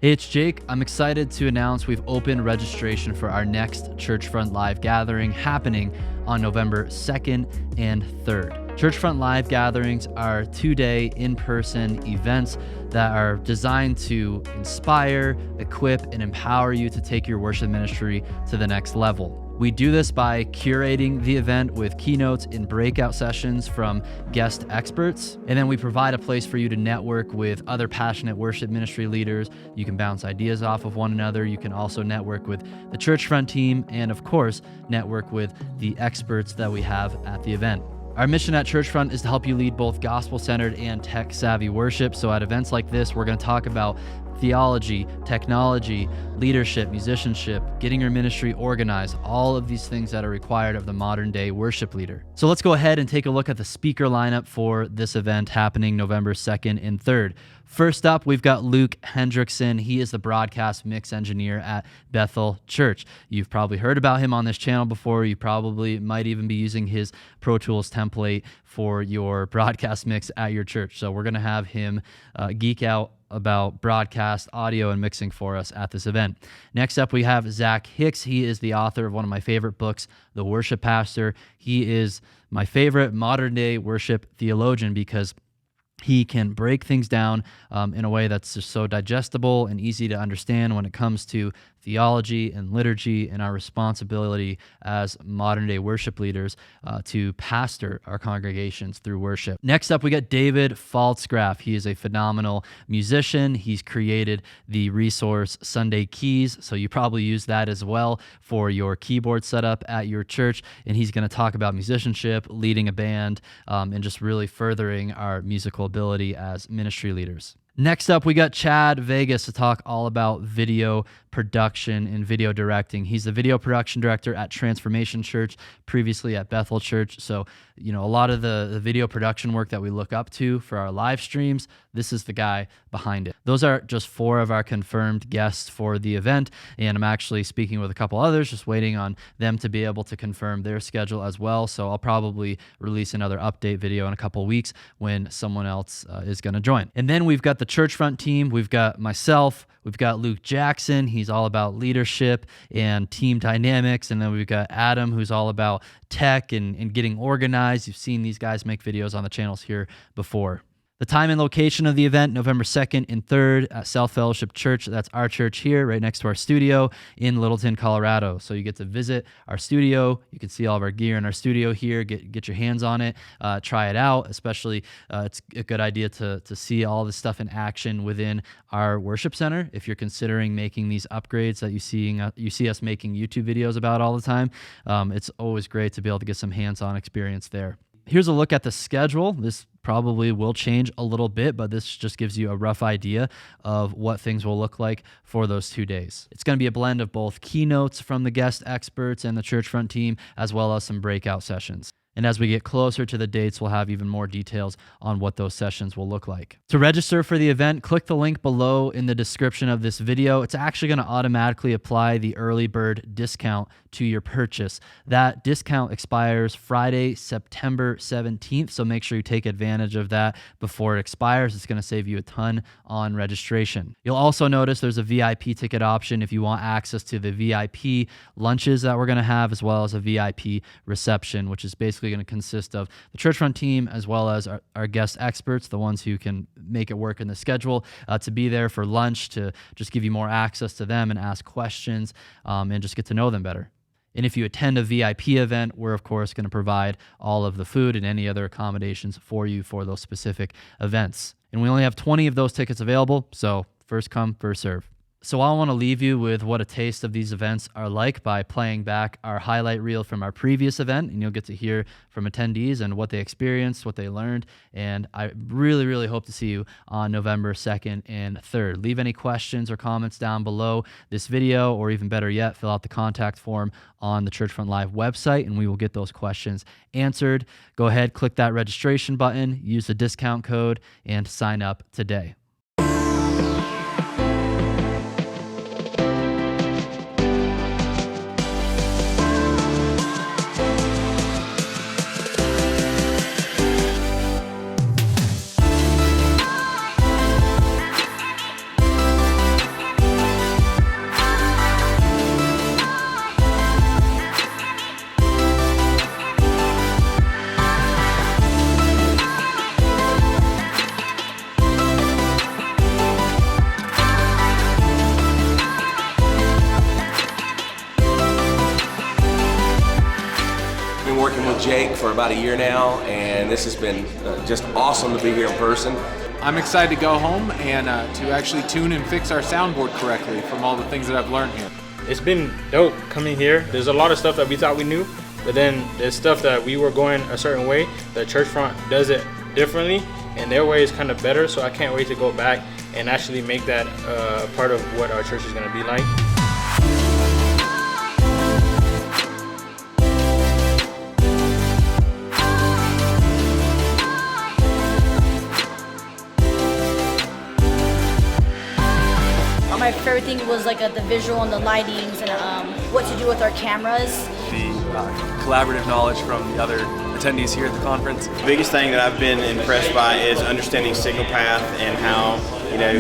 Hey, it's Jake. I'm excited to announce we've opened registration for our next Churchfront Live gathering happening on November 2nd and 3rd. Churchfront Live gatherings are 2-day in-person events that are designed to inspire, equip, and empower you to take your worship ministry to the next level. We do this by curating the event with keynotes and breakout sessions from guest experts. And then we provide a place for you to network with other passionate worship ministry leaders. You can bounce ideas off of one another. You can also network with the Churchfront team and, of course, network with the experts that we have at the event. Our mission at Churchfront is to help you lead both gospel-centered and tech-savvy worship. So at events like this, we're going to talk about theology, technology, leadership, musicianship, getting your ministry organized, all of these things that are required of the modern day worship leader. So let's go ahead and take a look at the speaker lineup for this event happening November 2nd and 3rd. First up, we've got Luke Hendrickson. He is the broadcast mix engineer at Bethel Church. You've probably heard about him on this channel before. You probably might even be using his Pro Tools template for your broadcast mix at your church. So we're going to have him geek out about broadcast, audio, and mixing for us at this event. Next up, we have Zach Hicks. He is the author of one of my favorite books, The Worship Pastor. He is my favorite modern-day worship theologian because he can break things down in a way that's just so digestible and easy to understand when it comes to theology and liturgy and our responsibility as modern-day worship leaders to pastor our congregations through worship. Next up, we got David Faltzgraf. He is a phenomenal musician. He's created the resource Sunday Keys, so you probably use that as well for your keyboard setup at your church, and he's going to talk about musicianship, leading a band, and just really furthering our musical ability as ministry leaders. Next up, we got Chad Vegas to talk all about video production and video directing. He's the video production director at Transformation Church, previously at Bethel Church. So, a lot of the video production work that we look up to for our live streams, this is the guy behind it. Those are just 4 of our confirmed guests for the event, and I'm actually speaking with a couple others, just waiting on them to be able to confirm their schedule as well. So I'll probably release another update video in a couple weeks when someone else is going to join. And then we've got the Churchfront team. We've got myself. We've got Luke Jackson. He's all about leadership and team dynamics. And then we've got Adam, who's all about tech and getting organized. You've seen these guys make videos on the channels here before. The time and location of the event, November 2nd and 3rd at South Fellowship Church. That's our church here, right next to our studio in Littleton, Colorado. So you get to visit our studio. You can see all of our gear in our studio here. Get your hands on it. Try it out. Especially, it's a good idea to see all this stuff in action within our worship center. If you're considering making these upgrades that you see us making YouTube videos about all the time, it's always great to be able to get some hands-on experience there. Here's a look at the schedule. This probably will change a little bit, but this just gives you a rough idea of what things will look like for those 2 days. It's going to be a blend of both keynotes from the guest experts and the Churchfront team, as well as some breakout sessions. And as we get closer to the dates, we'll have even more details on what those sessions will look like. To register for the event, click the link below in the description of this video. It's actually going to automatically apply the early bird discount to your purchase. That discount expires Friday, September 17th, so make sure you take advantage of that before it expires. It's going to save you a ton on registration. You'll also notice there's a VIP ticket option if you want access to the VIP lunches that we're going to have, as well as a VIP reception, which is basically going to consist of the Churchfront team as well as our guest experts, the ones who can make it work in the schedule, to be there for lunch, to just give you more access to them and ask questions and just get to know them better. And if you attend a VIP event, we're, of course, going to provide all of the food and any other accommodations for you for those specific events. And we only have 20 of those tickets available, so first come, first serve. So I want to leave you with what a taste of these events are like by playing back our highlight reel from our previous event, and you'll get to hear from attendees and what they experienced, what they learned, and I really, really hope to see you on November 2nd and 3rd. Leave any questions or comments down below this video, or even better yet, fill out the contact form on the Churchfront Live website, and we will get those questions answered. Go ahead, click that registration button, use the discount code, and sign up today. Jake for about a year now, and this has been just awesome to be here in person. I'm excited to go home and to actually tune and fix our soundboard correctly from all the things that I've learned here. It's been dope coming here. There's a lot of stuff that we thought we knew, but then there's stuff that we were going a certain way. The Churchfront does it differently, and their way is kind of better, so I can't wait to go back and actually make that part of what our church is going to be like. My favorite thing was like the visual and the lightings and what to do with our cameras. The collaborative knowledge from the other attendees here at the conference. The biggest thing that I've been impressed by is understanding signal path and how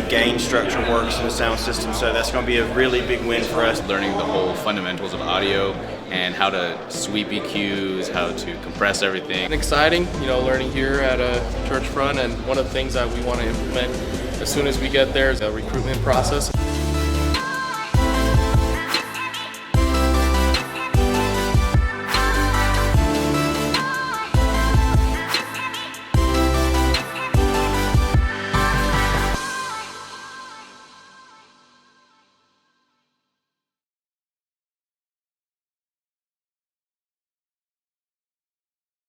gain structure works in the sound system. So that's going to be a really big win for us. Learning the whole fundamentals of audio and how to sweep EQs, how to compress everything. It's exciting, learning here at Churchfront, and one of the things that we want to implement as soon as we get there is a recruitment process.